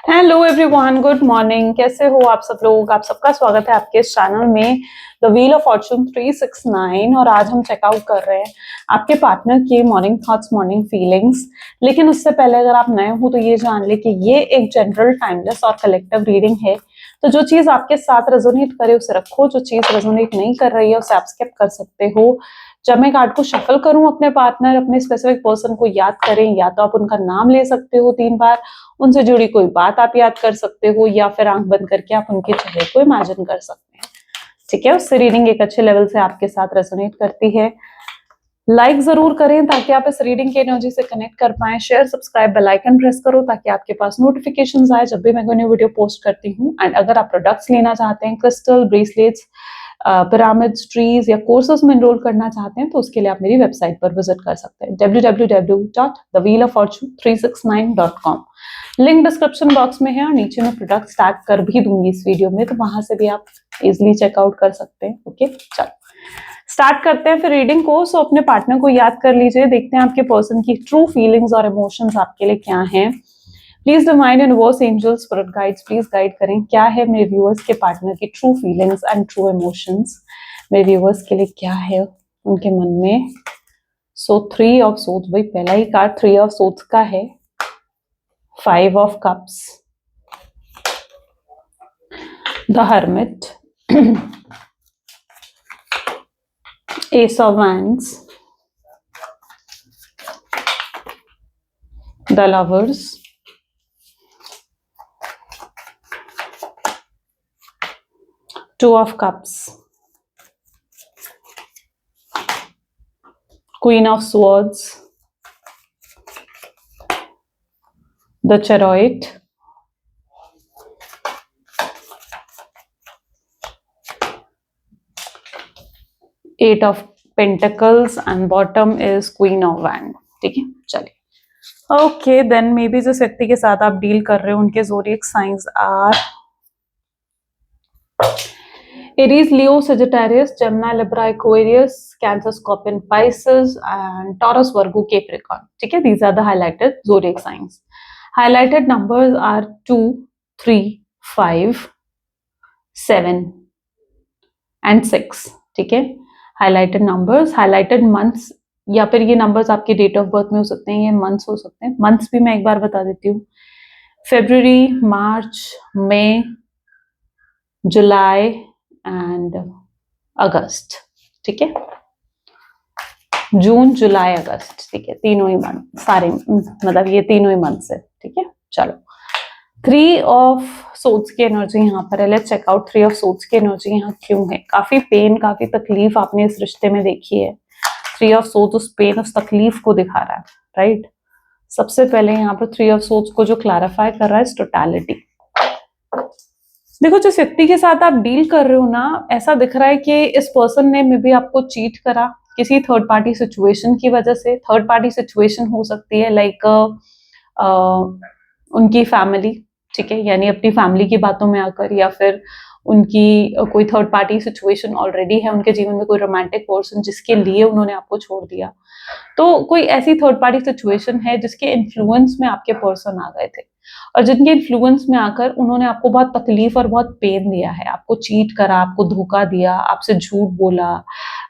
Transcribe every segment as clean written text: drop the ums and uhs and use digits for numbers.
Hello everyone, good morning. कैसे हो आप सब लोग? आप सबका स्वागत है आपके इस चैनल में द व्हील ऑफ फॉर्चून 369। और आज हम चेकआउट कर रहे हैं आपके पार्टनर के मॉर्निंग थॉट्स, मॉर्निंग फीलिंग्स। लेकिन उससे पहले अगर आप नए हो तो ये जान ले कि ये एक जनरल, टाइमलेस और कलेक्टिव रीडिंग है। तो जो चीज आपके साथ रेजोनेट करे उसे रखो, जो चीज रेजोनेट नहीं कर रही है उसे आप स्किप कर सकते हो। जब मैं कार्ड को शफल करूं, अपने पार्टनर, अपने स्पेसिफिक पर्सन को याद करें। या तो आप उनका नाम ले सकते हो 3 बार, उनसे जुड़ी कोई बात आप याद कर सकते हो, या फिर आंख बंद करके आप उनके चेहरे को इमेजिन कर सकते हैं। ठीक है, उससे रीडिंग एक अच्छे लेवल से आपके साथ रेजोनेट करती है। लाइक जरूर करें ताकि आप इस रीडिंग की एनर्जी से कनेक्ट कर पाएं। Share, subscribe, bell icon press करो ताकि आपके पास नोटिफिकेशंस आए जब भी मैं कोई न्यू वीडियो पोस्ट करती हूँ। एंड अगर आप प्रोडक्ट्स लेना चाहते हैं, क्रिस्टल, ब्रेसलेट्स, पिरामिड्स, ट्रीज या कोर्सेज में एनरोल करना चाहते हैं तो उसके लिए आप मेरी वेबसाइट पर विजिट कर सकते हैं www.thewheeloffortune369.com। लिंक डिस्क्रिप्शन बॉक्स में है और नीचे मैं प्रोडक्ट्स टैग कर भी दूंगी इस वीडियो में, तो वहां से भी आप इजिली चेकआउट कर सकते हैं। ओके, चलो स्टार्ट करते हैं फिर रीडिंग को। सो अपने पार्टनर को याद कर लीजिए, देखते हैं आपके पर्सन की ट्रू फीलिंग्स और इमोशंस आपके लिए क्या हैं। Please divine universe, angels, spirit guides please guide करें क्या है मेरे व्यूअर्स के पार्टनर की true feelings and true emotions. मेरे व्यूअर्स के लिए क्या है उनके मन में। सो 3 ऑफ सोर्ड्स, भाई पहला ही कार्ड 3 ऑफ सोर्ड्स का है। 5 of cups, the hermit, S of wands, the lovers, Two of Cups, Queen of Swords, the Chariot, Eight of Pentacles and bottom is Queen of Wands। ठीक है, चलिए okay. Then may be जिस व्यक्ति के साथ आप डील कर रहे हो उनके zodiac signs are Aries, Leo, Sagittarius, Gemini, Libra, Aquarius, Cancer, Scorpion, Pisces and Taurus, Virgo, Capricorn। ठीक है, these are the highlighted zodiac signs। Highlighted numbers are 2, 3, 5, 7 and 6। ठीक है, हाईलाइटेड नंबर्स, हाईलाइटेड मंथ्स, या फिर ये नंबर्स आपके date of birth में हो सकते हैं, ये मंथ्स हो सकते हैं। मंथ्स भी मैं एक बार बता देती हूँ, February, March, May, July and August. ठीक है, जून, जुलाई, अगस्त। ठीक है, तीनों ही मंथ, सारे मतलब ये तीनों ही मंथ से। ठीक है, चलो 3 ऑफ सोर्ड्स की एनर्जी यहाँ पर है। Let's check out 3 of swords की एनर्जी यहाँ क्यों है। काफी पेन, काफी तकलीफ आपने इस रिश्ते में देखी है। 3 ऑफ सोर्ड्स उस पेन, उस तकलीफ को दिखा रहा है, राइट। सबसे पहले यहाँ पर 3 ऑफ सोर्ड्स को जो क्लैरिफाई कर रहा है टोटलिटी। देखो, जिस व्यक्ति के साथ आप डील कर रहे हो ना, ऐसा दिख रहा है कि इस पर्सन ने मे बी आपको चीट करा किसी थर्ड पार्टी सिचुएशन की वजह से। थर्ड पार्टी सिचुएशन हो सकती है लाइक उनकी फैमिली, ठीक है, यानी अपनी फैमिली की बातों में आकर, या फिर उनकी कोई थर्ड पार्टी सिचुएशन ऑलरेडी है उनके जीवन में, कोई रोमांटिक पर्सन जिसके लिए उन्होंने आपको छोड़ दिया। तो कोई ऐसी थर्ड पार्टी सिचुएशन है जिसके इन्फ्लुएंस में आपके पर्सन आ गए थे, और जिनके इन्फ्लुएंस में आकर उन्होंने आपको बहुत तकलीफ और बहुत पेन दिया है। आपको चीट करा, आपको धोखा दिया, आपसे झूठ बोला,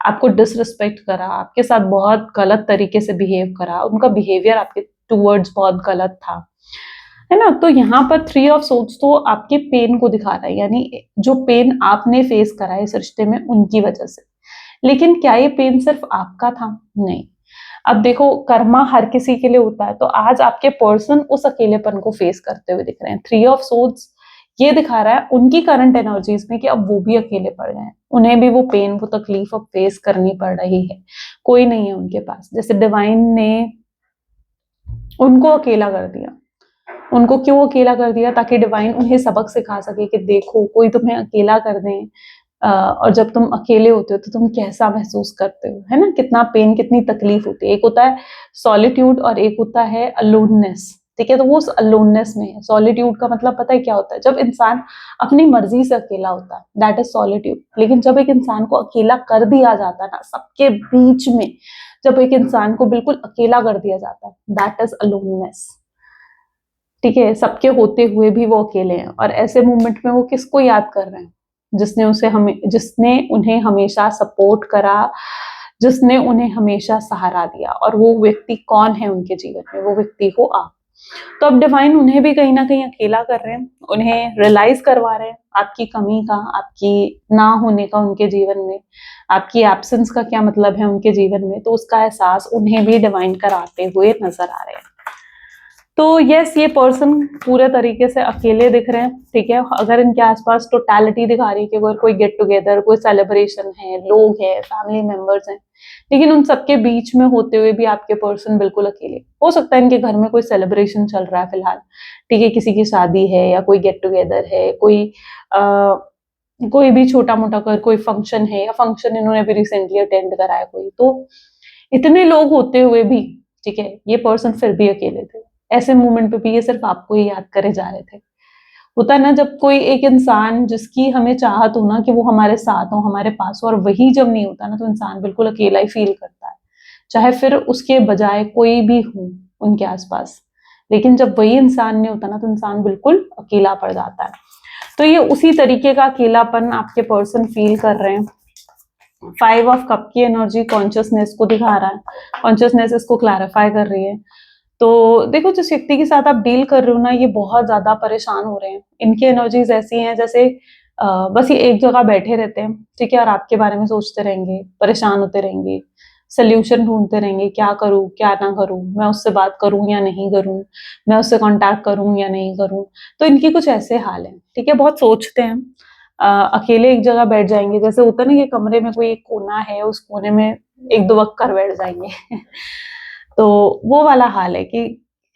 आपको डिसरिस्पेक्ट करा, आपके साथ बहुत गलत तरीके से बिहेव करा। उनका बिहेवियर आपके टूवर्ड्स बहुत गलत था, है ना। तो यहाँ पर 3 ऑफ सोर्ड्स तो आपके पेन को दिखा रहा है, यानी जो पेन आपने फेस करा है इस रिश्ते में उनकी वजह से। लेकिन क्या ये पेन सिर्फ आपका था? नहीं। अब देखो, कर्मा हर किसी के लिए होता है, तो आज आपके पर्सन उस अकेलेपन को फेस करते हुए दिख रहे हैं। 3 ऑफ सोर्ड्स ये दिखा रहा है उनकी करंट एनर्जीज में कि अब वो भी अकेले पड़ गए हैं, उन्हें भी वो पेन, वो तकलीफ अब फेस करनी पड़ रही है। कोई नहीं है उनके पास। जैसे डिवाइन ने उनको अकेला कर दिया। उनको क्यों अकेला कर दिया? ताकि डिवाइन उन्हें सबक सिखा सके कि देखो, कोई तुम्हें अकेला कर दे, और जब तुम अकेले होते हो तो तुम कैसा महसूस करते हो, है ना, कितना पेन, कितनी तकलीफ होती है। एक होता है सॉलिट्यूड और एक होता है अलोननेस। ठीक है, तो वो अलोननेस में है। सॉलिट्यूड का मतलब पता है क्या होता है? जब इंसान अपनी मर्जी से अकेला होता है, दैट इज सॉलिट्यूड। लेकिन जब एक इंसान को अकेला कर दिया जाता है ना, सबके बीच में जब एक इंसान को बिल्कुल अकेला कर दिया जाता है, दैट इज अलोननेस। ठीक है, सबके होते हुए भी वो अकेले हैं, और ऐसे मोमेंट में वो किसको याद कर रहे हैं? जिसने उन्हें हमेशा सपोर्ट करा, जिसने उन्हें हमेशा सहारा दिया, और वो व्यक्ति कौन है उनके जीवन में? वो व्यक्ति हो आप। तो अब डिवाइन उन्हें भी कहीं ना कहीं अकेला कर रहे हैं, उन्हें रियलाइज करवा रहे हैं आपकी कमी का, आपकी ना होने का उनके जीवन में, आपकी एब्सेंस का क्या मतलब है उनके जीवन में। तो उसका एहसास उन्हें भी डिवाइन कराते हुए नजर आ रहे हैं। तो यस, ये पर्सन पूरे तरीके से अकेले दिख रहे हैं, ठीक है। अगर इनके आसपास टोटलिटी दिखा रही है कि अगर कोई गेट टुगेदर, कोई सेलिब्रेशन है, लोग हैं, फैमिली मेंबर्स हैं, लेकिन उन सबके बीच में होते हुए भी आपके पर्सन बिल्कुल अकेले। हो सकता है इनके घर में कोई सेलिब्रेशन चल रहा है फिलहाल, ठीक है, किसी की शादी है या कोई गेट टुगेदर है, कोई भी छोटा मोटा कोई फंक्शन है, या फंक्शन इन्होंने भी रिसेंटली अटेंड करा है कोई। तो इतने लोग होते हुए भी, ठीक है, ये पर्सन फिर भी अकेले थे। ऐसे मोमेंट पे भी ये सिर्फ आपको ही याद करे जा रहे थे। होता है ना, जब कोई एक इंसान जिसकी हमें चाहत हो ना कि वो हमारे साथ हो, हमारे पास हो, और वही जब नहीं होता ना, तो इंसान बिल्कुल अकेला ही फील करता है, चाहे फिर उसके बजाय कोई भी हो उनके आसपास। लेकिन जब वही इंसान नहीं होता ना, तो इंसान बिल्कुल अकेला पड़ जाता है। तो ये उसी तरीके का अकेलापन आपके पर्सन फील कर रहे हैं। 5 ऑफ कप की एनर्जी कॉन्शियसनेस को दिखा रहा है, कॉन्शियसनेस इसको क्लैरिफाई कर रही है। तो देखो, जिस व्यक्ति के साथ आप डील कर रहे हो ना, ये बहुत ज्यादा परेशान हो रहे हैं। इनकी एनर्जीज ऐसी हैं जैसे बस ये एक जगह बैठे रहते हैं, ठीक है, और आपके बारे में सोचते रहेंगे, परेशान होते रहेंगे, सोल्यूशन ढूंढते रहेंगे, क्या करूं क्या ना करूं, मैं उससे बात करूं या नहीं करूं, मैं उससे कांटेक्ट करूं या नहीं करूं। तो इनकी कुछ ऐसे हाल है, ठीक है, बहुत सोचते हैं। अकेले एक जगह बैठ जाएंगे, जैसे होता है ना कि कमरे में कोई एक कोना है, उस कोने में एक दो वक्त कर बैठ जाएंगे तो वो वाला हाल है कि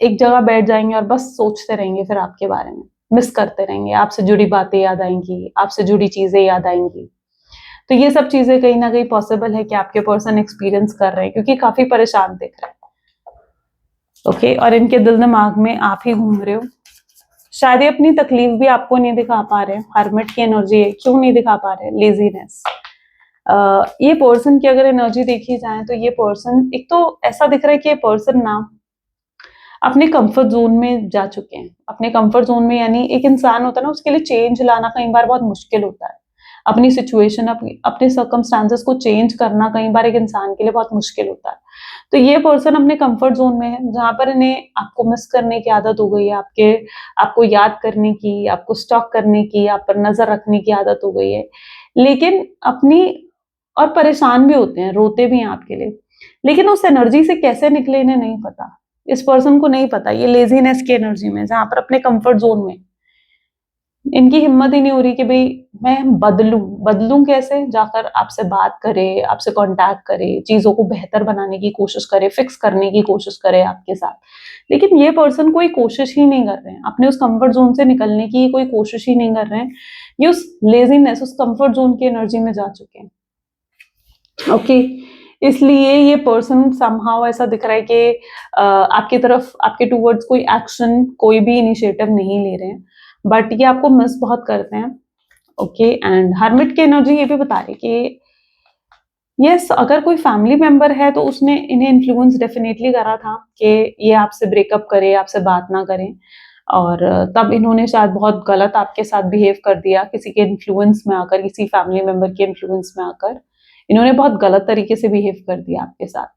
एक जगह बैठ जाएंगे और बस सोचते रहेंगे फिर आपके बारे में, मिस करते रहेंगे, आपसे जुड़ी बातें याद आएंगी, आपसे जुड़ी चीजें याद आएंगी। तो ये सब चीजें कहीं ना कहीं पॉसिबल है कि आपके पर्सन एक्सपीरियंस कर रहे हैं, क्योंकि काफी परेशान दिख रहे हैं। ओके, और इनके दिल दिमाग में आप ही घूम रहे हो। शायद ये अपनी तकलीफ भी आपको नहीं दिखा पा रहे हैं। हर्मिट की एनर्जी है, क्यों नहीं दिखा पा रहे? लेजीनेस। ये पर्सन की अगर एनर्जी देखी जाए तो ये पर्सन, एक तो ऐसा दिख रहा है कि ये पर्सन ना अपने कंफर्ट जोन में जा चुके हैं। अपने कंफर्ट जोन में, यानी एक इंसान होता है ना, उसके लिए चेंज लाना कई बार बहुत मुश्किल होता है। अपनी सिचुएशन, अपने सर्कमस्टांसेस को चेंज करना कई बार एक इंसान के लिए बहुत मुश्किल होता है। तो ये पर्सन अपने कंफर्ट जोन में है, जहां पर इन्हें आपको मिस करने की आदत हो गई है, आपको याद करने की, आपको स्टॉक करने की, आप पर नजर रखने की आदत हो गई है। लेकिन अपनी, और परेशान भी होते हैं, रोते भी हैं आपके लिए, लेकिन उस एनर्जी से कैसे निकले इन्हें नहीं पता। इस पर्सन को नहीं पता, ये लेजीनेस की एनर्जी में, जहां पर अपने कंफर्ट जोन में इनकी हिम्मत ही नहीं हो रही कि भाई मैं बदलूं। बदलूं कैसे? जाकर आपसे बात करे, आपसे कांटेक्ट करे, चीजों को बेहतर बनाने की कोशिश करे, फिक्स करने की कोशिश करे आपके साथ। लेकिन ये पर्सन कोई कोशिश ही नहीं कर रहे हैं, अपने उस कंफर्ट जोन से निकलने की कोई कोशिश ही नहीं कर रहे हैं। ये उस लेजीनेस, उस कंफर्ट जोन की एनर्जी में जा चुके हैं। ओके, इसलिए ये पर्सन समहाउ ऐसा दिख रहा है कि आपकी तरफ, आपके टूवर्ड्स कोई एक्शन, कोई भी इनिशिएटिव नहीं ले रहे हैं, बट ये आपको मिस बहुत करते हैं। ओके, एंड हर्मिट की एनर्जी ये भी बता रही है कि यस, अगर कोई फैमिली मेंबर है तो उसने इन्हें इन्फ्लुएंस डेफिनेटली करा था कि ये आपसे ब्रेकअप करे, आपसे बात ना करें, और तब इन्होंने शायद बहुत गलत आपके साथ बिहेव कर दिया, किसी के इन्फ्लुएंस में आकर, किसी फैमिली मेंबर के इन्फ्लुएंस में आकर इन्होंने बहुत गलत तरीके से बिहेव कर दिया आपके साथ,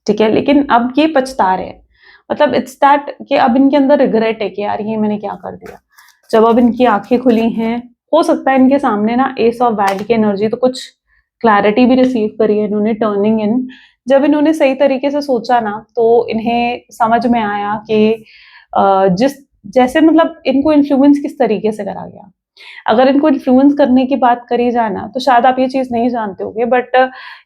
ठीक है। लेकिन अब ये पछता रहे हैं, मतलब इट्स दैट कि अब इनके अंदर रिग्रेट है कि यार ये मैंने क्या कर दिया। जब अब इनकी आंखें खुली हैं, हो सकता है इनके सामने ना एस ऑफ वैंड की एनर्जी, तो कुछ क्लैरिटी भी रिसीव करी है इन्होंने, टर्निंग इन। जब इन्होंने सही तरीके से सोचा ना, तो इन्हें समझ में आया कि जिस जैसे, मतलब इनको इन्फ्लुएंस किस तरीके से करा गया। अगर इनको इन्फ्लुएंस करने की बात करी जाए ना, तो शायद आप ये चीज नहीं जानते होंगे, बट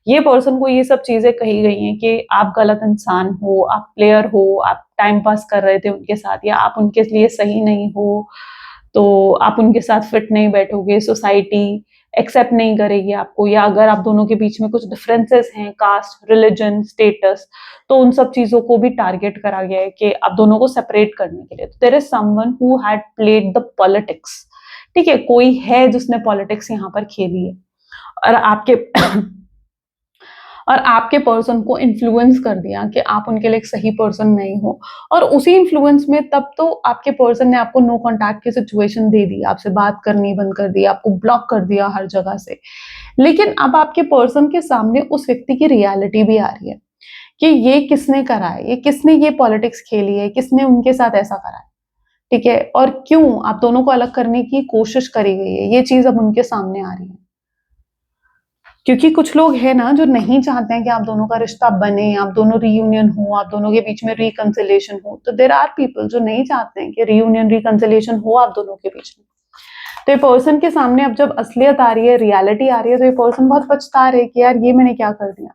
ये पर्सन को ये सब चीजें कही गई हैं कि आप गलत इंसान हो, आप प्लेयर हो, आप टाइम पास कर रहे थे उनके साथ, या आप उनके लिए सही नहीं हो, तो आप उनके साथ फिट नहीं बैठोगे, सोसाइटी एक्सेप्ट नहीं करेगी आपको, या अगर आप दोनों के बीच में कुछ डिफरेंसेस हैं, कास्ट, रिलीजन, स्टेटस, तो उन सब चीजों को भी टारगेट करा गया है कि आप दोनों को सेपरेट करने के लिए। तो there is someone who had played the politics, ठीक है, कोई है जिसने पॉलिटिक्स यहाँ पर खेली है, और आपके और आपके पर्सन को इन्फ्लुएंस कर दिया कि आप उनके लिए एक सही पर्सन नहीं हो, और उसी इन्फ्लुएंस में तब तो आपके पर्सन ने आपको नो कॉन्टैक्ट की सिचुएशन दे दी, आपसे बात करनी बंद कर दी, आपको ब्लॉक कर दिया हर जगह से। लेकिन अब आपके पर्सन के सामने उस व्यक्ति की रियलिटी भी आ रही है कि ये किसने करा है, ये किसने ये पॉलिटिक्स खेली है, किसने उनके साथ ऐसा करा है, ठीक है, और क्यों आप दोनों को अलग करने की कोशिश करी गई है, ये चीज अब उनके सामने आ रही है। क्योंकि कुछ लोग हैं ना जो नहीं चाहते हैं कि आप दोनों का रिश्ता बने, आप दोनों रीयूनियन हो, आप दोनों के बीच में रिकंसिलिएशन हो। तो देयर आर पीपल जो नहीं चाहते हैं कि रीयूनियन रिकंसिलिएशन हो आप दोनों के बीच में। तो ये पर्सन के सामने अब जब असलियत आ रही है, रियलिटी आ रही है, तो ये पर्सन बहुत पछता रहे कि यार ये मैंने क्या कर दिया,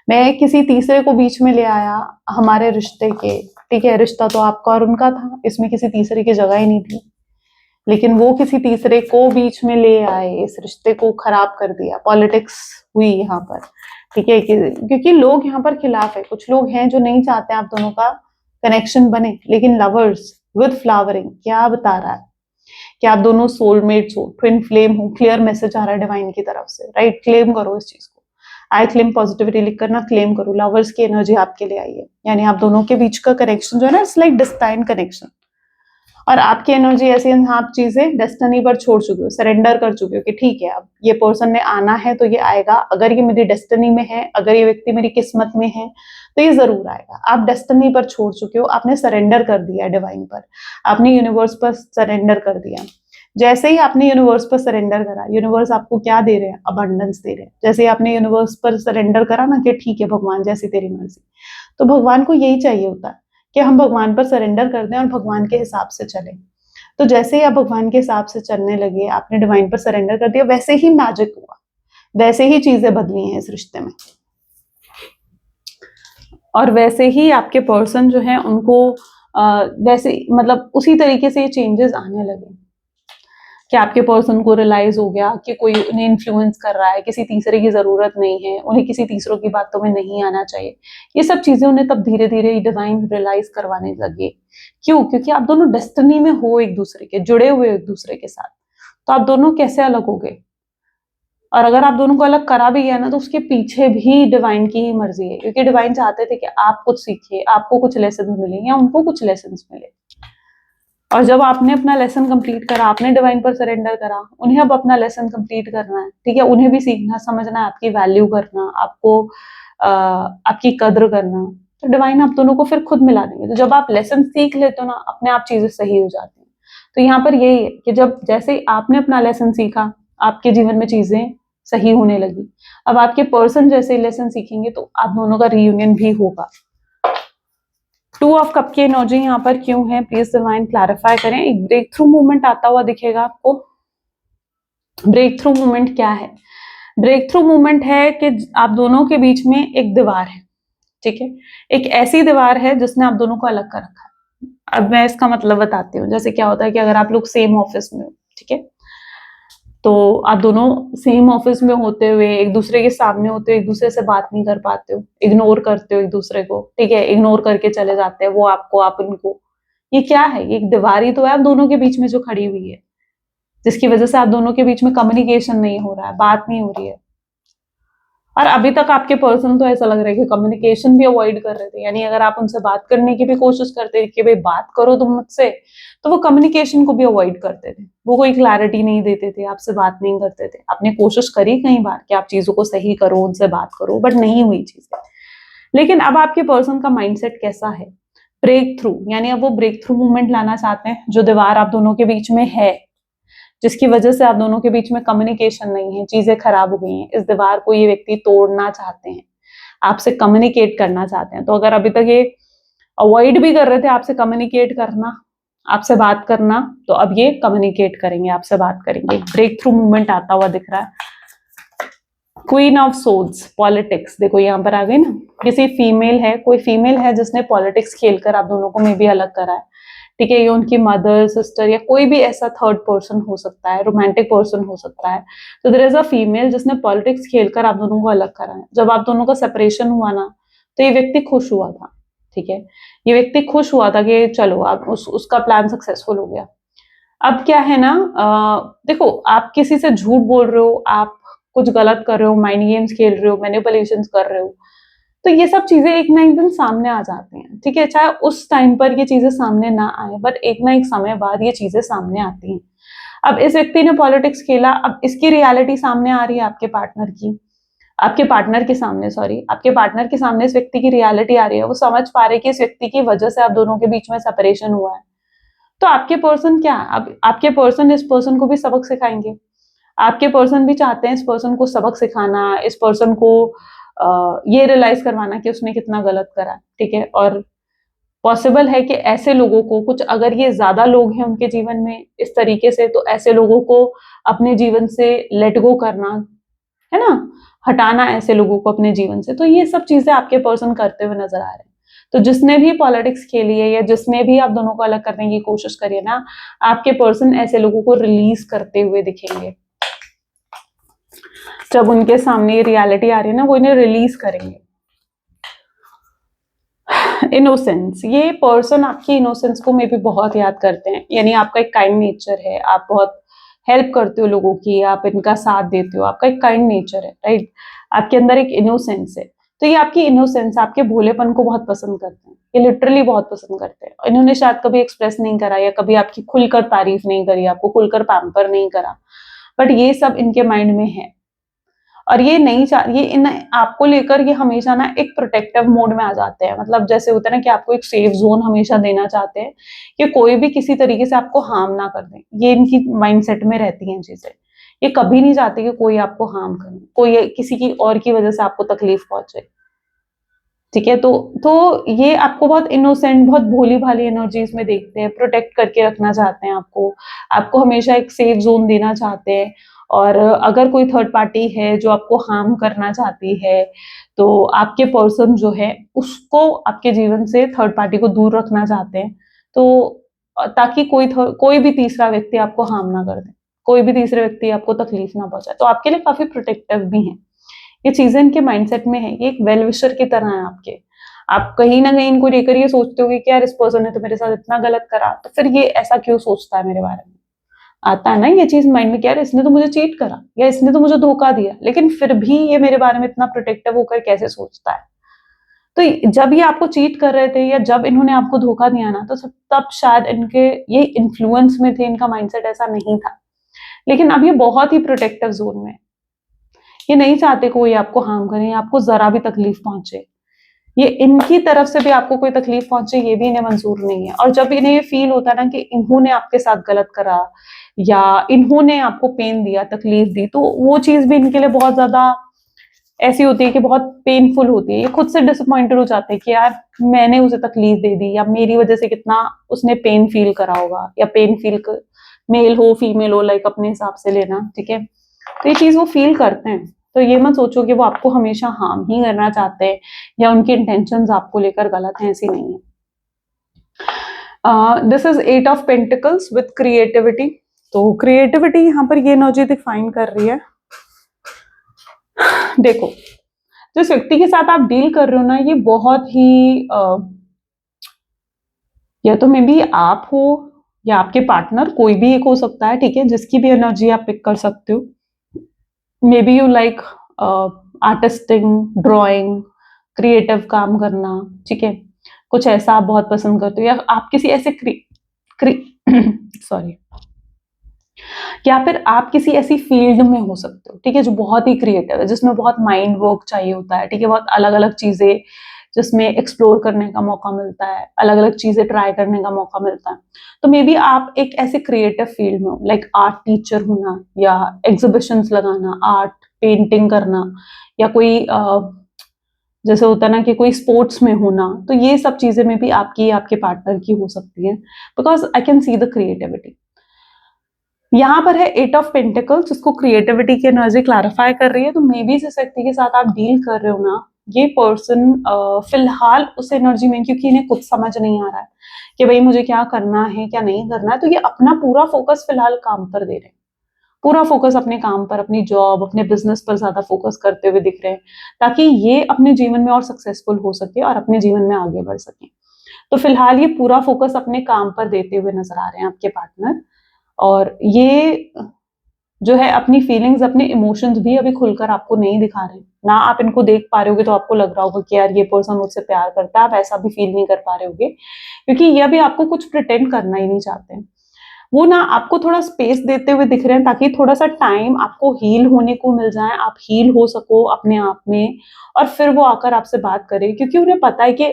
मैं किसी तीसरे को बीच में ले आया हमारे रिश्ते के, ठीक है, रिश्ता तो आपका और उनका था, इसमें किसी तीसरे की जगह ही नहीं थी, लेकिन वो किसी तीसरे को बीच में ले आए, इस रिश्ते को खराब कर दिया, पॉलिटिक्स हुई यहाँ पर, ठीक है, क्योंकि लोग यहाँ पर खिलाफ है, कुछ लोग हैं जो नहीं चाहते आप दोनों का कनेक्शन बने, लेकिन लवर्स विद फ्लावरिंग क्या बता रहा है कि आप दोनों सोलमेट्स हो, ट्विन फ्लेम हो, क्लियर मैसेज आ रहा है डिवाइन की तरफ से, राइट, क्लेम करो इस चीज को, आई क्लेम पॉजिटिविटी लिख कर ना क्लेम करो, लवर्स की एनर्जी आपके लिए आई है, यानी आप दोनों के बीच का कनेक्शन जो है ना, इट्स लाइक डिस्टाइन कनेक्शन, और आपकी एनर्जी ऐसी है, आप चीजें डेस्टिनी पर छोड़ चुके हो, सरेंडर कर चुके हो कि ठीक है अब ये पर्सन ने आना है तो ये आएगा, अगर ये मेरी डेस्टिनी में है, अगर ये व्यक्ति मेरी किस्मत में है तो ये जरूर आएगा। आप डेस्टिनी पर छोड़ चुके हो, आपने सरेंडर कर दिया डिवाइन पर, आपने यूनिवर्स पर सरेंडर कर दिया। जैसे ही आपने यूनिवर्स पर सरेंडर करा, यूनिवर्स आपको क्या दे रहे हैं, अबंडेंस दे रहे हैं। जैसे ही आपने यूनिवर्स पर सरेंडर करा ना कि ठीक है भगवान जैसी तेरी मर्जी, तो भगवान को यही चाहिए होता है कि हम भगवान पर सरेंडर कर दें और भगवान के हिसाब से चलें। तो जैसे ही आप भगवान के हिसाब से चलने लगे, आपने डिवाइन पर सरेंडर कर दिया, वैसे ही मैजिक हुआ, वैसे ही चीजें बदली हैं इस रिश्ते में, और वैसे ही आपके पर्सन जो है उनको वैसे मतलब उसी तरीके से ये चेंजेस आने लगे कि आपके पर्सन को रियलाइज हो गया कि कोई उन्हें इन्फ्लुएंस कर रहा है, किसी तीसरे की जरूरत नहीं है, उन्हें किसी तीसरों की बातों में नहीं आना चाहिए। ये सब चीजें उन्हें तब धीरे धीरे डिवाइन रियलाइज करवाने लगे। क्यों? क्योंकि आप दोनों डेस्टिनी में हो, एक दूसरे के जुड़े हुए एक दूसरे के साथ, तो आप दोनों कैसे अलग हो गए? और अगर आप दोनों को अलग करा भी गया ना, तो उसके पीछे भी डिवाइन की ही मर्जी है, क्योंकि डिवाइन चाहते थे कि आप कुछ सीखिए, आपको कुछ लेसन मिले या उनको कुछ लेसन मिले। और जब आपने अपना लेसन कंप्लीट करा, आपने डिवाइन पर सरेंडर करा, उन्हें अब अपना लेसन कंप्लीट करना है, ठीक है, उन्हें भी सीखना समझना है, आपकी वैल्यू करना, आपको आपकी कद्र करना, तो डिवाइन आप दोनों को फिर खुद मिला देंगे। तो जब आप लेसन सीख लेते हो ना, अपने आप चीजें सही हो जाती हैं। तो यहाँ पर यही है कि जब जैसे आपने अपना लेसन सीखा, आपके जीवन में चीजें सही होने लगी। अब आपके पर्सन जैसे लेसन सीखेंगे तो आप दोनों का रीयूनियन भी होगा। 2 ऑफ कप की एनर्जी यहाँ पर क्यों है, प्लीज डिवाइन क्लैरिफाई करें। एक ब्रेक थ्रू मूवमेंट आता हुआ दिखेगा आपको। ब्रेक थ्रू मूवमेंट क्या है? ब्रेक थ्रू मूवमेंट है कि आप दोनों के बीच में एक दीवार है, ठीक है, एक ऐसी दीवार है जिसने आप दोनों को अलग कर रखा है। अब मैं इसका मतलब बताती हूँ। जैसे क्या होता है कि अगर आप लोग सेम ऑफिस में हो, ठीक है, तो आप दोनों सेम ऑफिस में होते हुए एक दूसरे के सामने होते हुए एक दूसरे से बात नहीं कर पाते हो, इग्नोर करते हो एक दूसरे को, ठीक है, इग्नोर करके चले जाते हैं, वो आपको आप उनको। ये क्या है? ये एक दीवार ही तो है आप दोनों के बीच में जो खड़ी हुई है, जिसकी वजह से आप दोनों के बीच में कम्युनिकेशन नहीं हो रहा है, बात नहीं हो रही है। और अभी तक आपके पर्सन तो ऐसा लग रहा है कि कम्युनिकेशन भी अवॉइड कर रहे थे, यानी अगर आप उनसे बात करने की भी कोशिश करते कि भाई बात करो तुम मुझसे, तो वो कम्युनिकेशन को भी अवॉइड करते थे, वो कोई क्लैरिटी नहीं देते थे, आपसे बात नहीं करते थे। आपने कोशिश करी कई बार कि आप चीजों को सही करो, उनसे बात करो, बट नहीं हुई चीजें। लेकिन अब आपके पर्सन का माइंडसेट कैसा है? ब्रेक थ्रू, यानी अब वो ब्रेक थ्रू मूवमेंट लाना चाहते हैं। जो दीवार आप दोनों के बीच में है, जिसकी वजह से आप दोनों के बीच में कम्युनिकेशन नहीं है, चीजें खराब हो गई हैं, इस दीवार को ये व्यक्ति तोड़ना चाहते हैं, आपसे कम्युनिकेट करना चाहते हैं। तो अगर अभी तक ये अवॉइड भी कर रहे थे आपसे कम्युनिकेट करना, आपसे बात करना, तो अब ये कम्युनिकेट करेंगे, आपसे बात करेंगे। ब्रेक थ्रू मूवमेंट आता हुआ दिख रहा है। क्वीन ऑफ सोड्स, पॉलिटिक्स, देखो यहाँ पर आ गई ना, किसी फीमेल है, कोई फीमेल है जिसने पॉलिटिक्स खेलकर आप दोनों को मे भी अलग करा है, ठीक है, ये उनकी मदर, सिस्टर या कोई भी ऐसा थर्ड पर्सन हो सकता है, रोमांटिक पर्सन हो सकता है। तो देयर इज अ फीमेल जिसने पॉलिटिक्स खेलकर आप दोनों को अलग करा है। जब आप दोनों का सेपरेशन हुआ ना, तो ये व्यक्ति खुश हुआ था, ठीक है, ये व्यक्ति खुश हुआ था कि चलो आप उसका प्लान सक्सेसफुल हो गया। अब क्या है ना, देखो आप किसी से झूठ बोल रहे हो, आप कुछ गलत कर रहे हो, माइंड गेम्स खेल रहे हो, मैनिपुलेशंस कर रहे हो, तो ये सब चीजें एक ना एक दिन सामने आ जाती हैं, ठीक है। चाहे उस टाइम पर ये चीजें सामने ना आए, बट एक ना एक समय बाद ये चीजें सामने आती हैं। अब इस व्यक्ति ने पॉलिटिक्स खेला, अब इसकी रियलिटी सामने आ रही है आपके पार्टनर की, आपके पार्टनर के सामने, सॉरी, आपके पार्टनर के सामने इस व्यक्ति की रियलिटी आ रही है। वो समझ पा रहे कि इस व्यक्ति की वजह से आप दोनों के बीच में सेपरेशन हुआ है। तो आपके पर्सन क्या है, अब आपके पर्सन इस पर्सन को भी सबक सिखाएंगे। आपके पर्सन भी चाहते हैं इस पर्सन को सबक सिखाना, इस पर्सन को ये रियलाइज करवाना कि उसने कितना गलत करा, ठीक है। और पॉसिबल है कि ऐसे लोगों को, कुछ अगर ये ज्यादा लोग हैं उनके जीवन में इस तरीके से, तो ऐसे लोगों को अपने जीवन से लेट गो करना, है ना, हटाना ऐसे लोगों को अपने जीवन से। तो ये सब चीजें आपके पर्सन करते हुए नजर आ रहे हैं। तो जिसने भी पॉलिटिक्स खेली है या जिसने भी आप दोनों को अलग करने की कोशिश करी है ना, आपके पर्सन ऐसे लोगों को रिलीज करते हुए दिखेंगे। जब उनके सामने ये रियलिटी आ रही है ना, वो इन्हें रिलीज करेंगे। इनोसेंस, ये पर्सन आपकी इनोसेंस को मे भी बहुत याद करते हैं, यानी आपका एक काइंड नेचर है, आप बहुत हेल्प करते हो लोगों की, आप इनका साथ देते हो, आपका एक काइंड नेचर है, राइट। आपके अंदर एक इनोसेंस है। तो ये आपकी इनोसेंस, आपके भोलेपन को बहुत पसंद करते हैं, ये लिटरली बहुत पसंद करते हैं। इन्होंने शायद कभी एक्सप्रेस नहीं करा या कभी आपकी खुलकर तारीफ नहीं करी, आपको खुलकर पैम्पर नहीं करा, बट ये सब इनके माइंड में है। और ये नहीं ये इन आपको लेकर ये हमेशा ना एक प्रोटेक्टिव मोड में आ जाते हैं। मतलब जैसे होता है ना कि आपको एक सेफ जोन हमेशा देना चाहते हैं कि कोई भी किसी तरीके से आपको हार्म ना कर दे। ये इनकी माइंडसेट में रहती हैं चीजें। ये कभी नहीं चाहते कि कोई आपको हार्म करे, कोई किसी की और की वजह से आपको तकलीफ पहुंचे, ठीक है। तो ये आपको बहुत इनोसेंट, बहुत भोली भाली एनर्जीज में देखते हैं, प्रोटेक्ट करके रखना चाहते हैं आपको, आपको हमेशा एक सेफ जोन देना चाहते हैं। और अगर कोई थर्ड पार्टी है जो आपको हार्म करना चाहती है, तो आपके पर्सन जो है उसको आपके जीवन से थर्ड पार्टी को दूर रखना चाहते हैं। तो ताकि कोई भी तीसरा व्यक्ति आपको हार्म ना कर दे, कोई भी तीसरे व्यक्ति आपको तकलीफ ना पहुंचाए, तो आपके लिए काफी प्रोटेक्टिव भी है। ये चीजें इनके माइंडसेट में है, ये एक वेल विशर की तरह है आपके। आप कहीं ना कहीं इनको लेकर ये सोचते हो कि यार इस पर्सन ने तो मेरे साथ इतना गलत करा, तो फिर ये ऐसा क्यों सोचता है मेरे बारे में। आता है ना ये चीज माइंड में कि यार इसने तो मुझे चीट करा या इसने तो मुझे धोखा दिया, लेकिन फिर भी ये मेरे बारे में इतना प्रोटेक्टिव होकर कैसे सोचता है। तो जब ये आपको चीट कर रहे थे या जब इन्होंने आपको धोखा दिया ना, तो तब शायद इनके ये इन्फ्लुएंस में थे, इनका माइंडसेट ऐसा नहीं था। लेकिन अब ये बहुत ही प्रोटेक्टिव जोन में, ये नहीं चाहते कोई आपको हार्म करे, आपको जरा भी तकलीफ पहुंचे। ये इनकी तरफ से भी आपको कोई तकलीफ पहुंचे ये भी इन्हें मंजूर नहीं है। और जब इन्हें ये फील होता है ना कि इन्होंने आपके साथ गलत करा या इन्होंने आपको पेन दिया, तकलीफ दी, तो वो चीज भी इनके लिए बहुत ज्यादा ऐसी होती है कि बहुत पेनफुल होती है। ये खुद से डिसअपॉइंटेड हो जाते हैं कि यार मैंने उसे तकलीफ दे दी या मेरी वजह से कितना उसने पेन फील करा होगा, या पेन फील मेल हो फीमेल हो, लाइक अपने हिसाब से लेना, ठीक है। तो ये चीज वो फील करते हैं। तो ये मत सोचो कि वो आपको हमेशा हार्म ही करना चाहते हैं या उनकी इंटेंशंस आपको लेकर गलत हैं, ऐसी नहीं है। This is 8 of pentacles with creativity. तो क्रिएटिविटी यहाँ पर ये एनर्जी डिफाइन कर रही है। देखो, जिस व्यक्ति के साथ आप डील कर रहे हो ना, ये बहुत ही या तो मे बी आप हो या आपके पार्टनर, कोई भी एक हो सकता है, ठीक है, जिसकी भी एनर्जी आप पिक कर सकते हो। Maybe you like artistic, drawing, creative काम करना, ठीक है, कुछ ऐसा आप बहुत पसंद करते हो, या आप किसी ऐसे सॉरी या फिर आप किसी ऐसी फील्ड में हो सकते हो, ठीक है, जो बहुत ही क्रिएटिव है, जिसमें बहुत माइंड वर्क चाहिए होता है, ठीक है, बहुत अलग अलग चीजें जिसमें एक्सप्लोर करने का मौका मिलता है, अलग अलग चीजें ट्राई करने का मौका मिलता है। तो मे बी आप एक ऐसे क्रिएटिव फील्ड में हो, लाइक आर्ट टीचर होना या एग्जीबिशंस लगाना, आर्ट पेंटिंग करना, या कोई जैसे होता है ना कि कोई स्पोर्ट्स में होना। तो ये सब चीजें में भी आपकी आपके पार्टनर की हो सकती है, because I can see the creativity. यहाँ पर है 8 ऑफ पेंटिकल्स, जिसको क्रिएटिविटी की एनर्जी क्लैरिफाई कर रही है। तो मे बी जिस व्यक्ति के साथ आप डील कर रहे हो ना, ये पर्सन फिलहाल उस एनर्जी में, क्योंकि इन्हें कुछ समझ नहीं आ रहा है कि भाई मुझे क्या करना है क्या नहीं करना है, तो ये अपना पूरा फोकस फिलहाल काम पर दे रहे हैं, पूरा फोकस अपने काम पर, अपनी जॉब, अपने बिजनेस पर ज्यादा फोकस करते हुए दिख रहे हैं, ताकि ये अपने जीवन में और सक्सेसफुल हो सके और अपने जीवन में आगे बढ़ सके। तो फिलहाल ये पूरा फोकस अपने काम पर देते हुए नजर आ रहे हैं आपके पार्टनर। और ये जो है अपनी फीलिंग्स, अपने इमोशंस भी अभी खुलकर आपको नहीं दिखा रहे ना। आप इनको देख पा रहे होगे तो आपको लग रहा होगा कि यार ये पर्सन मुझसे प्यार करता है, आप ऐसा भी फील नहीं कर पा रहे होगे, क्योंकि ये अभी आपको कुछ प्रिटेंड करना ही नहीं चाहते हैं। वो ना आपको थोड़ा स्पेस देते हुए दिख रहे हैं ताकि थोड़ा सा टाइम आपको हील होने को मिल जाए, आप हील हो सको अपने आप में, और फिर वो आकर आपसे बात करें, क्योंकि उन्हें पता है कि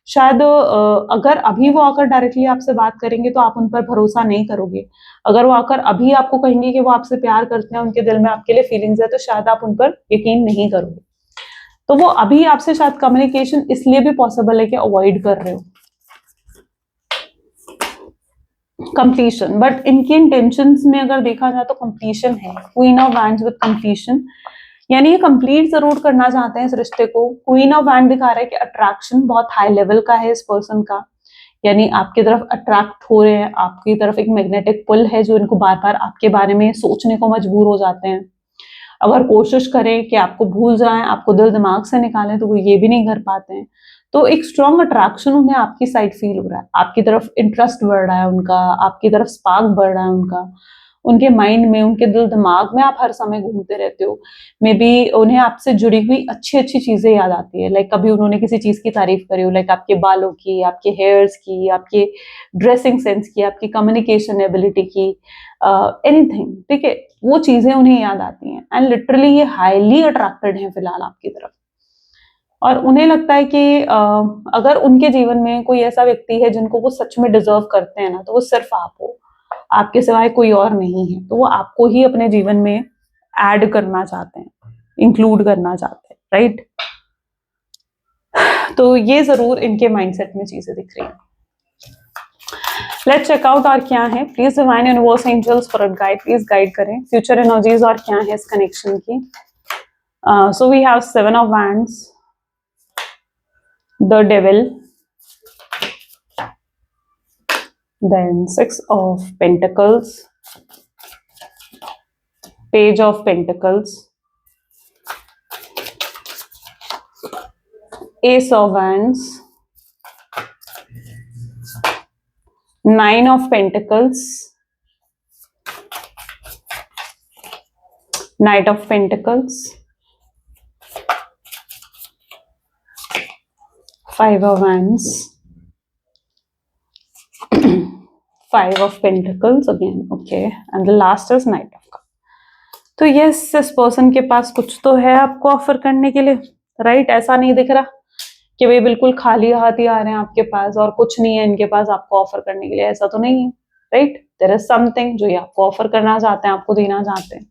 शायद अगर अभी वो आकर डायरेक्टली आपसे बात करेंगे तो आप उन पर भरोसा नहीं करोगे। अगर वो आकर अभी आपको कहेंगे कि वो आपसे प्यार करते हैं, उनके दिल में आपके लिए फीलिंग्स है, तो शायद आप उन पर यकीन नहीं करोगे। तो वो अभी आपसे शायद कम्युनिकेशन इसलिए भी पॉसिबल है कि अवॉइड कर रहे हो कंप्लीशन, बट इनकी इंटेंशंस में अगर देखा जाए तो कंप्लीशन है। Queen of wands with completion, यानी ये कंप्लीट जरूर करना चाहते हैं इस रिश्ते को। क्वीन ऑफ वैंड दिखा रहा है कि अट्रैक्शन बहुत हाई लेवल का है इस पर्सन का, यानी आपकी तरफ अट्रैक्ट हो रहे हैं, आपकी तरफ एक मैग्नेटिक पुल है जो इनको बार बार आपके बारे में सोचने को मजबूर हो जाते हैं। अगर कोशिश करें कि आपको भूल जाएं, आपको दिल दिमाग से निकालें, तो वो ये भी नहीं कर पाते हैं। तो एक स्ट्रॉन्ग अट्रैक्शन उन्हें आपकी साइड फील हो रहा है, आपकी तरफ इंटरेस्ट बढ़ रहा है उनका, आपकी तरफ स्पार्क बढ़ रहा है उनका, उनके माइंड में, उनके दिल दिमाग में आप हर समय घूमते रहते हो। मे बी उन्हें आपसे जुड़ी हुई अच्छी अच्छी चीजें याद आती है, लाइक कभी उन्होंने किसी चीज की तारीफ करी हो, लाइक आपके बालों की, आपके हेयर्स की, आपके ड्रेसिंग सेंस की, आपकी कम्युनिकेशन एबिलिटी की, एनीथिंग, ठीक है, वो चीजें उन्हें याद आती हैं। एंड लिटरली ये हाईली अट्रैक्टेड हैं फिलहाल आपकी तरफ, और उन्हें लगता है कि अगर उनके जीवन में कोई ऐसा व्यक्ति है जिनको वो सच में डिजर्व करते हैं ना, तो वो सिर्फ आप हो, आपके सिवाय कोई और नहीं है। तो वो आपको ही अपने जीवन में ऐड करना चाहते हैं, इंक्लूड करना चाहते हैं, राइट। तो ये जरूर इनके माइंडसेट में चीजें दिख रही हैं। लेट्स चेक आउट और क्या है। Please divine universe angels for guide, please guide करें फ्यूचर एनर्जीज और क्या है इस कनेक्शन की। So we have 7 of wands, the devil, then 6 of Pentacles, Page of Pentacles, Ace of Wands, 9 of Pentacles, Knight of Pentacles, 5 of Wands, 5 of Pentacles again, okay, and the last is Knight of Cups. तो yes, इस person के पास कुछ तो है आपको offer करने के लिए, राइट। ऐसा नहीं दिख रहा कि भाई बिल्कुल खाली हाथ ही आ रहे हैं आपके पास और कुछ नहीं है इनके पास आपको ऑफर करने के लिए, ऐसा तो नहीं है, राइट। देयर इज समथिंग जो ये आपको ऑफर करना चाहते हैं, आपको देना चाहते हैं।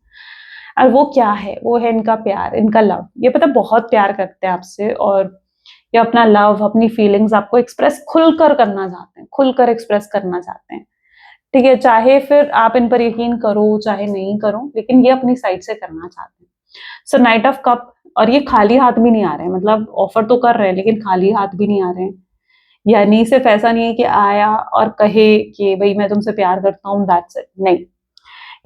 और वो क्या है? वो है इनका प्यार, इनका लव। ये पता बहुत प्यार करते हैं आपसे, और ये अपना लव, अपनी फीलिंग्स आपको एक्सप्रेस खुलकर करना चाहते हैं, खुलकर एक्सप्रेस करना चाहते हैं, ठीक है। चाहे फिर आप इन पर यकीन करो चाहे नहीं करो, लेकिन ये अपनी साइड से करना चाहते हैं। सो नाइट ऑफ कप, और ये खाली हाथ भी नहीं आ रहे हैं, मतलब ऑफर तो कर रहे हैं लेकिन खाली हाथ भी नहीं आ रहे हैं। यानी सिर्फ ऐसा नहीं है कि आया और कहे कि भाई मैं तुमसे प्यार करता हूँ, दैट्स इट, नहीं।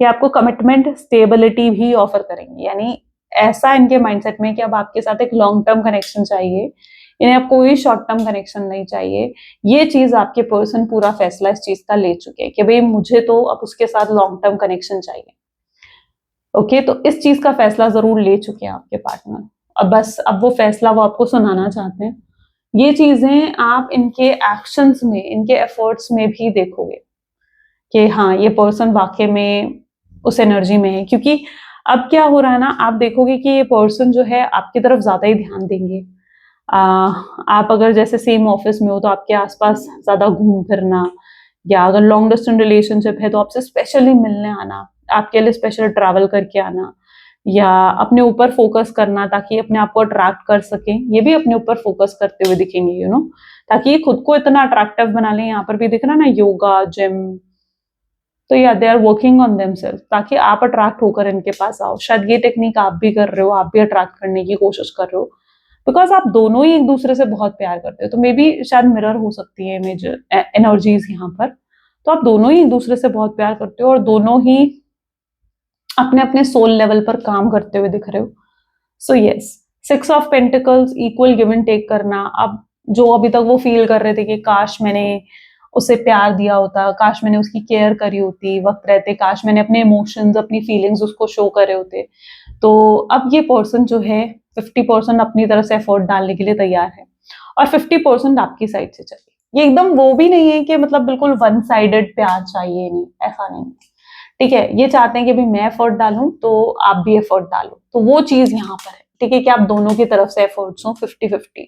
ये आपको कमिटमेंट, स्टेबिलिटी भी ऑफर करेंगे। यानी ऐसा इनके माइंडसेट में कि अब आपके साथ एक लॉन्ग टर्म कनेक्शन चाहिए, इन्हें अब कोई शॉर्ट टर्म कनेक्शन नहीं चाहिए। ये चीज आपके पर्सन पूरा फैसला इस चीज का ले चुके हैं कि भाई मुझे तो अब उसके साथ लॉन्ग टर्म कनेक्शन चाहिए, ओके। तो इस चीज का फैसला जरूर ले चुके हैं आपके पार्टनर। अब बस अब वो फैसला वो आपको सुनाना चाहते हैं। ये चीजें आप इनके एक्शंस में, इनके एफर्ट्स में भी देखोगे कि हाँ ये पर्सन वाकई में उस एनर्जी में है। क्योंकि अब क्या हो रहा है ना, आप देखोगे कि ये पर्सन जो है आपकी तरफ ज्यादा ही ध्यान देंगे। आप अगर जैसे सेम ऑफिस में हो तो आपके आसपास ज्यादा घूम फिरना, या अगर लॉन्ग डिस्टेंस रिलेशनशिप है तो आपसे स्पेशली मिलने आना, आपके लिए स्पेशल ट्रैवल करके आना, या अपने ऊपर फोकस करना ताकि अपने आप को अट्रैक्ट कर सकें। ये भी अपने ऊपर फोकस करते हुए दिखेंगे, यू नो, ताकि ये खुद को इतना अट्रैक्टिव बना लें। यहाँ पर भी दिख रहा ना, योगा, जिम, तो या they are working on themselves ताकि आप अट्रैक्ट होकर इनके पास आओ। शायद ये टेक्निक आप भी कर रहे हो, आप भी अट्रैक्ट करने की कोशिश कर रहे हो, बिकॉज आप दोनों ही एक दूसरे से बहुत प्यार करते हो। तो मे बी शायद मिरर हो सकती है इमेज, एनर्जीज यहाँ पर। तो आप दोनों ही एक दूसरे से बहुत प्यार करते हो और दोनों ही अपने अपने सोल लेवल पर काम करते हुए दिख रहे हो। So yes, 6 of pentacles, equal give and take करना। अब जो अभी तक वो फील कर रहे थे कि काश मैंने उसे प्यार दिया होता, काश मैंने उसकी केयर करी होती वक्त रहते, काश मैंने अपने इमोशंस, अपनी फीलिंग्स उसको शो करे होते। तो अब ये पर्सन जो है 50% अपनी तरफ से एफर्ट डालने के लिए तैयार है और 50% आपकी साइड से चाहिए। ये एकदम वो भी नहीं है कि मतलब बिल्कुल वन साइडेड प्यार चाहिए, नहीं, ऐसा नहीं। ठीक है, ये चाहते हैं कि भाई मैं एफर्ट डालूं तो आप भी एफर्ट डालो, तो वो चीज यहाँ पर है। ठीक है, कि आप दोनों की तरफ से एफर्ट्स हो 50-50,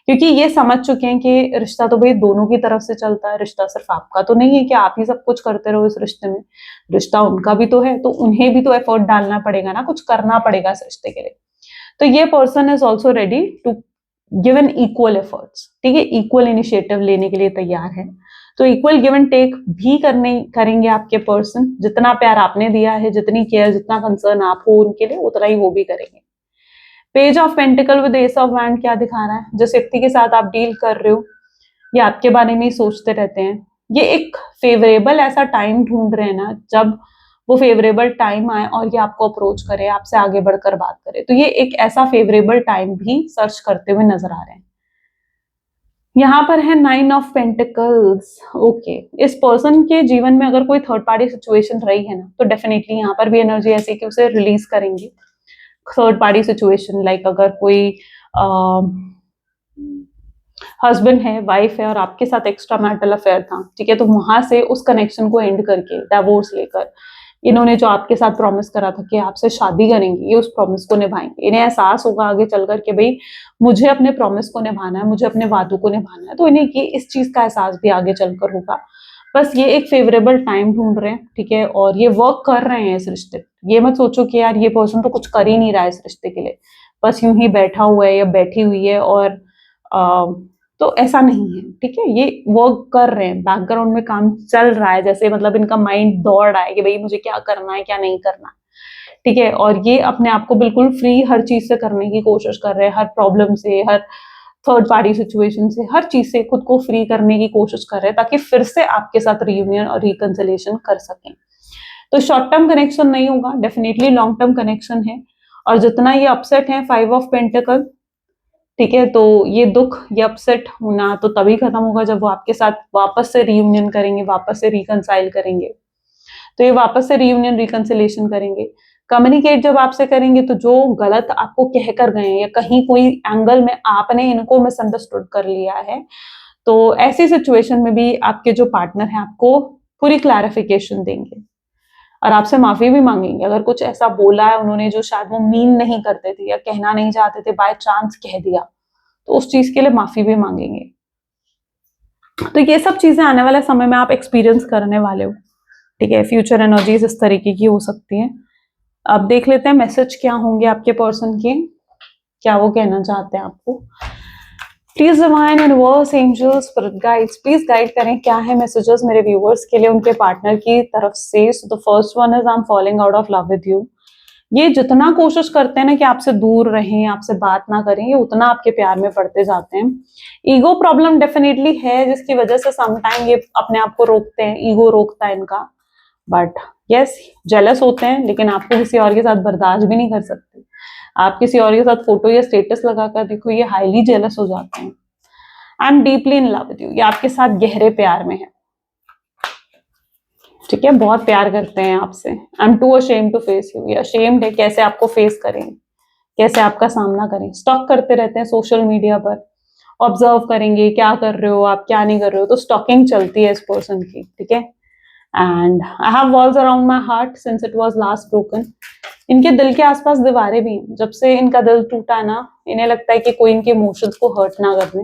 क्योंकि ये समझ चुके हैं कि रिश्ता तो भाई दोनों की तरफ से चलता है, रिश्ता सिर्फ आपका तो नहीं है कि आप ही सब कुछ करते रहो इस रिश्ते में, रिश्ता उनका भी तो है, तो उन्हें भी तो एफर्ट डालना पड़ेगा ना, कुछ करना पड़ेगा इस रिश्ते के लिए। तो ये person is also ready to give an equal efforts. ठीक है, इक्वल इनिशिएटिव लेने के लिए तैयार है। तो इक्वल गिव एंड टेक भी करेंगे आपके पर्सन। जितना प्यार आपने दिया है, जितनी केयर, जितना कंसर्न आप हो उनके लिए, उतना ही वो भी करेंगे। Page of pentacle with S of wand क्या दिखा रहा है? जिस व्यक्ति के साथ आप डील कर रहे हो ये आपके बारे में ही सोचते रहते हैं। ये एक फेवरेबल ऐसा टाइम ढूंढ रहे हैं ना, जब वो फेवरेबल टाइम आए और ये आपको अप्रोच करे, आपसे आगे बढ़कर बात करे, तो ये एक ऐसा फेवरेबल टाइम भी सर्च करते हुए नजर आ रहे हैं। यहाँ पर है 9 ऑफ पेंटिकल्स। ओके, इस पर्सन के जीवन में अगर कोई थर्ड पार्टी सिचुएशन रही है ना, तो डेफिनेटली यहाँ पर भी एनर्जी ऐसी कि उसे रिलीज करेंगे। थर्ड पार्टी सिचुएशन लाइक अगर कोई हस्बैंड है, वाइफ है और आपके साथ एक्स्ट्रा मैरिटल अफेयर था, ठीक है, तो वहां से उस कनेक्शन को एंड करके डिवोर्स लेकर इन्होंने जो आपके साथ प्रॉमिस करा था कि आपसे शादी करेंगे, ये उस प्रॉमिस को निभाएंगे। इन्हें एहसास होगा आगे चलकर के भाई मुझे अपने प्रॉमिस को निभाना है, मुझे अपने वादों को निभाना है, तो इन्हें ये इस चीज का एहसास भी आगे चलकर होगा। बस ये एक फेवरेबल टाइम ढूंढ रहे हैं, ठीक है, और ये वर्क कर रहे हैं इस रिश्ते। ये मत सोचो कि यार ये पर्सन तो कुछ कर ही नहीं रहा है इस रिश्ते के लिए, बस यूं ही बैठा हुआ है या बैठी हुई है, और तो ऐसा नहीं है। ठीक है, ये वर्क कर रहे हैं, बैकग्राउंड में काम चल रहा है, जैसे मतलब इनका माइंड दौड़ रहा है कि भाई मुझे क्या करना है क्या नहीं करना। ठीक है, और ये अपने आप को बिल्कुल फ्री हर चीज से करने की कोशिश कर रहे हैं, हर प्रॉब्लम से, हर थर्ड पार्टी सिचुएशन से, हर चीज से खुद को फ्री करने की कोशिश कर रहे हैं, ताकि फिर से आपके साथ रियूनियन और रिकंसिलेशन कर सकें। तो शॉर्ट टर्म कनेक्शन नहीं होगा, डेफिनेटली लॉन्ग टर्म कनेक्शन है। और जितना ये अपसेट है 5 ऑफ पेंटिकल, ठीक है, तो ये दुख, ये अपसेट होना तो तभी खत्म होगा जब वो आपके साथ वापस से रियूनियन करेंगे, वापस से रिकंसाइल करेंगे। तो ये वापस से रियूनियन रिकंसिलेशन करेंगे, कम्युनिकेट जब आपसे करेंगे, तो जो गलत आपको कह कर गए हैं या कहीं कोई एंगल में आपने इनको मिसअंडरस्टूड कर लिया है, तो ऐसी सिचुएशन में भी आपके जो पार्टनर है आपको पूरी क्लैरिफिकेशन देंगे और आपसे माफी भी मांगेंगे। अगर कुछ ऐसा बोला है उन्होंने जो शायद वो मीन नहीं करते थे या कहना नहीं चाहते थे, बाय चांस कह दिया, तो उस चीज के लिए माफी भी मांगेंगे। तो ये सब चीजें आने वाले समय में आप एक्सपीरियंस करने वाले हो। ठीक है, फ्यूचर एनर्जीज इस तरीके की हो सकती है। अब देख लेते हैं मैसेज क्या होंगे आपके पर्सन के, क्या वो कहना चाहते हैं आपको। Please divine universe, angels, spirit guides, please guide करें क्या है मैसेजेस मेरे व्यूअर्स के लिए उनके पार्टनर की तरफ से। So the first one is I am following out of love with you. ये जितना कोशिश करते हैं ना कि आपसे दूर रहें, आपसे बात ना करें, ये उतना आपके प्यार में पड़ते जाते हैं। ईगो प्रॉब्लम डेफिनेटली है, जिसकी वजह से समटाइम ये अपने आप को रोकते हैं, ईगो रोकता है इनका। बट यस, जेलस होते हैं, लेकिन आपको किसी और के साथ बर्दाश्त भी नहीं कर सकते। आप किसी और के साथ फोटो या स्टेटस लगाकर देखो, ये हाईली जेलस हो जाते हैं। I am deeply in love with you, ये आपके साथ गहरे प्यार में है। ठीक है, बहुत प्यार करते हैं आपसे। I am too ashamed to face you, ये अशेम्ड है, कैसे आपको फेस करें, कैसे आपका सामना करें। स्टॉक करते रहते हैं सोशल मीडिया पर, ऑब्जर्व करेंगे क्या कर रहे हो आप, क्या नहीं कर रहे हो, तो स्टॉकिंग चलती है इस पर्सन की। ठीक है, and I have walls around my heart since it was last broken. इनके दिल के आसपास दीवारें भी हैं, जब से इनका दिल टूटा है ना, इन्हें लगता है कि कोई इनके इमोशंस को हर्ट ना कर दे,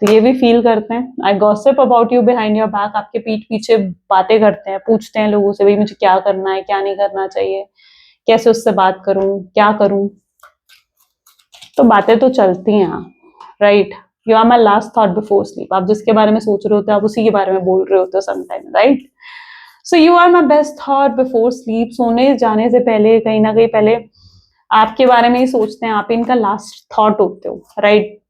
तो ये भी फील करते हैं। I gossip about you behind your back, आपके पीठ पीछे बातें करते हैं, पूछते हैं लोगों से भाई मुझे क्या करना है, क्या नहीं करना चाहिए, कैसे उससे बात करूं, क्या करूं। तो बातें तो चलती हैं, right. You are my last thought before sleep, आप जिसके बारे में सोच रहे होते हो आप उसी के बारे में बोल रहे होते हो sometime, right. So you are my best thought before sleep, सोने जाने से पहले कहीं ना कहीं पहले आपके बारे में ही सोचते हैं, आप इनका लास्ट थॉट होते हो, राइट।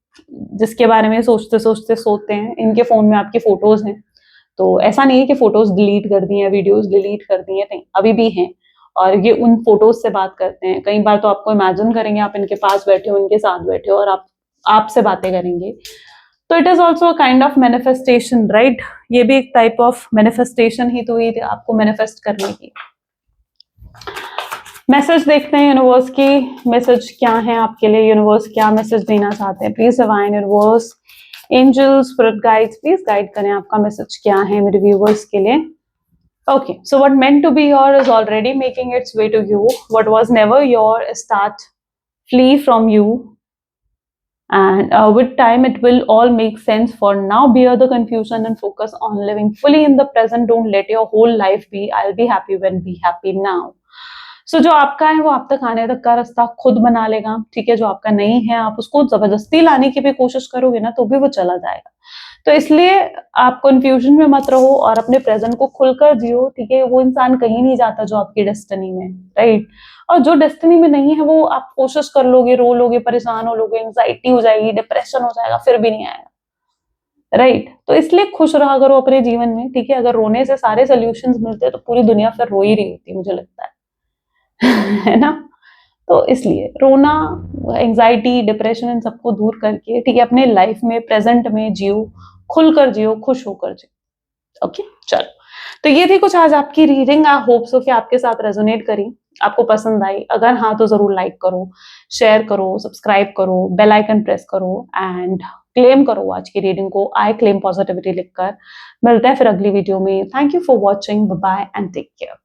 जिसके बारे में सोचते सोचते सोते हैं। इनके फोन में आपकी फोटोज हैं, तो ऐसा नहीं है कि फोटोज डिलीट कर दी हैं, वीडियोस डिलीट कर दी हैं, नहीं, अभी भी हैं। और ये उन फोटोज से बात करते हैं। कई बार तो आपको इमेजिन करेंगे आप इनके पास बैठे हो, इनके साथ बैठे हो और आप आपसे बातें करेंगे। तो it is also kind of manifestation, right? ये भी एक टाइप ऑफ मैनिफेस्टेशन ही तो हुई थी आपको मैनिफेस्ट करने की। मैसेज देखते हैं यूनिवर्स की, मैसेज क्या है आपके लिए, यूनिवर्स क्या मैसेज देना चाहते हैं। Please divine, universe, angels, spirit guides, please guide करें आपका मैसेज क्या है मेरे व्यूवर्स के लिए। Okay, so what meant to be yours is already making its way to you. What was never yours start flee from you. And with time, it will all make sense. For now, bear the confusion and focus on living fully in the present. Don't let your whole life be, I'll be happy when be happy now. So जो आपका है वो आप तक आने तक का रास्ता खुद बना लेगा, ठीक है? जो आपका नहीं है आप उसको जबरदस्ती लाने की भी कोशिश करोगे ना तो भी वो चला जाएगा। तो इसलिए आप कंफ्यूजन में मत रहो और अपने प्रेजेंट को खुलकर जियो, ठीक है? वो इंसान कहीं नहीं जाता जो आपकी डेस्टिनी में, राइट? और जो डेस्टिनी में नहीं है वो आप कोशिश कर लोगे, रो लोगे, परेशान हो लोगे, एंजाइटी हो जाएगी, डिप्रेशन हो जाएगा, फिर भी नहीं आएगा, राइट? तो इसलिए खुश रहा करो अपने जीवन में, ठीक है? अगर रोने से सारे सोल्यूशंस मिलते तो पूरी दुनिया फिर रो ही रही होती, मुझे लगता है है ना? तो इसलिए रोना, एंजाइटी, डिप्रेशन इन सबको दूर करके, ठीक है, अपने लाइफ में प्रेजेंट में जियो, खुलकर जियो, खुश होकर जियो। ओके, चलो। तो ये थी कुछ आज आपकी रीडिंग। आई होप सो कि आपके साथ रेजोनेट करी, आपको पसंद आई। अगर हाँ तो जरूर लाइक करो, शेयर करो, सब्सक्राइब करो, बेल आइकन प्रेस करो एंड क्लेम करो आज की रीडिंग को आई क्लेम पॉजिटिविटी लिखकर। मिलते हैं फिर अगली वीडियो में। Thank you for watching, bye bye and take care.